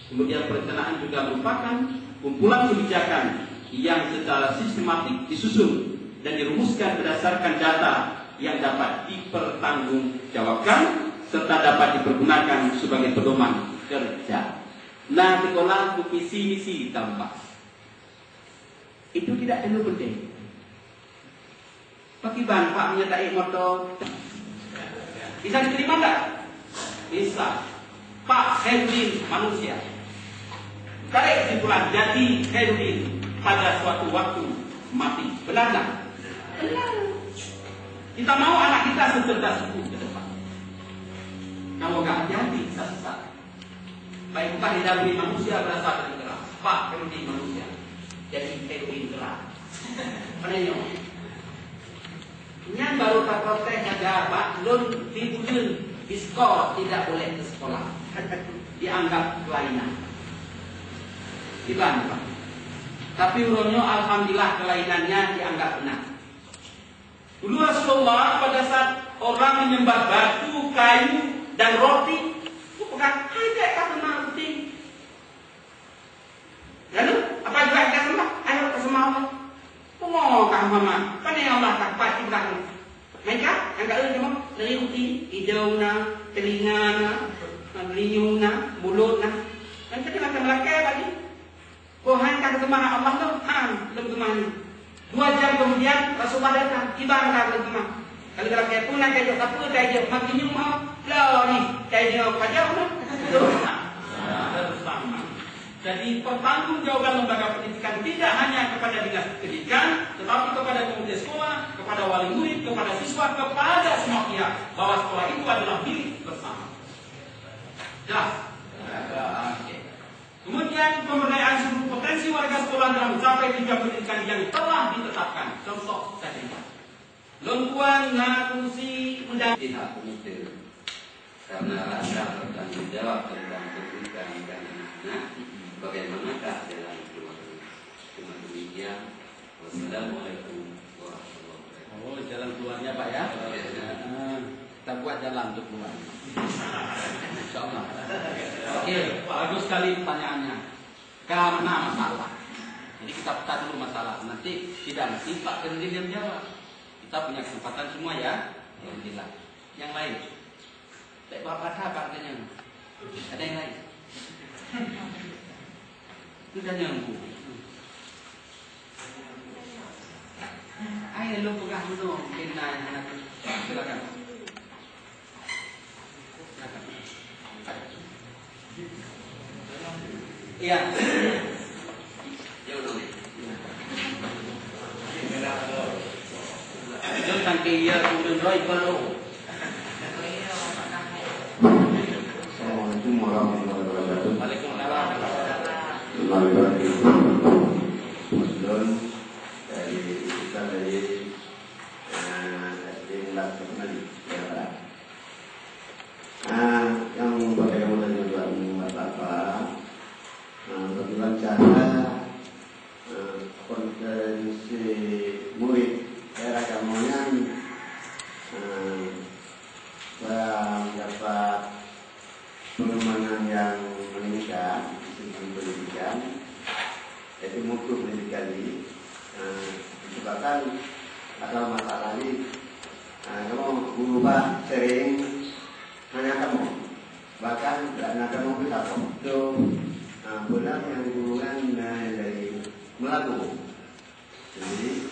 Kemudian perencanaan juga merupakan kumpulan kebijakan yang secara sistematik disusun dan dirumuskan berdasarkan data yang dapat dipertanggungjawabkan serta dapat dipergunakan sebagai pedoman kerja. Nah, sekolah visi misi tambah. Itu tidak terlalu penting. Pakai ban Pak menyertai motor. Bisa diterima enggak? Bisa. Pak Khairuddin manusia. Tarik kesimpulan, jadi Khairuddin pada suatu waktu mati. Benar enggak? Benar. Kita mau anak kita secerdas itu ke depan. Kalau enggak hati-hati, bisa sesat. Baik bukan didahului manusia berasal dari keras. Pak Khairuddin manusia. Jadi Khairuddin keras. Penanya. Yang baru tak protes saja Pak, lun tibulan diskor tidak boleh ke sekolah. Dianggap kelainan. Iban Pak. Tapi uronyo alhamdulillah kelainannya dianggap benar. Dulu Rasulullah pada saat orang menyembah batu, kayu, dan roti, itu pegang, hai kayak kata nanti. Lalu apa juga kita sembah? Ayo ke sembah Allah. Ngomong kah mama? Kan yang Allah tak pasti bukan. Mereka yang kalian cuma neliuti hidung na, telinga na, liung na, mulut na. Dan tadi macam rakyat tadi. Tuhan kata sembah Allah tu, belum kemana. 2 jam kemudian Rasulullah datang, ibang kata belum kemana. Kalau rakyat pun nak kayak apa kayak makin nyumau, lah ni kayak pajak na. Bersama. Jadi pertanggungjawaban lembaga pendidikan tidak hanya kepada dinas pendidikan, tetapi kepada komite sekolah, kepada wali murid, kepada siswa, kepada semua pihak bahwa sekolah itu adalah milik bersama. Jelas? Oke. Kemudian pemberdayaan seluruh potensi warga sekolah dalam mencapai tujuan pendidikan yang telah ditetapkan. Contoh saya berikan. Lengkuan ngakusi mendapat pihak komite karena rasa bertanggung jawab tentang pendidikan dan anak. Bagaimanakah dalam cuma demikian. Wassalamualaikum warahmatullahi wabarakatuh. Oh, jalan keluarnya Pak ya? Kita buat jalan untuk keluar. Insyaallah. Oke, bagus sekali pertanyaannya. Karena masalah. Jadi kita pecah dulu masalah. Nanti tidak mesti Pak Khairuddin yang jawab. Kita punya kesempatan semua ya. Alhamdulillah. Yang lain. Baik Bapak apa katanya? Ada yang lain? Sudah nyambung. Ayo lu pegang dulu. Silakan. Iya. Jangan sampai ia kemudian roy baru. Assalamualaikum warahmatullahi wabarakatuh. Waalaikumsalam. Muslim dari kita dari SD Mulat Kemali, Jakarta. Yang bagaimana dengan Bapak? Bagaimana cara konferensi murid daerah Kamongan mendapat pengembangan yang meningkat sistem pendidikan, yaitu mutu pendidikan ini disebabkan asal masalah ini. Kamu guru Pak sering hanya kamu, bahkan tidak kamu bisa itu benar yang guru kan dari Melaku. Jadi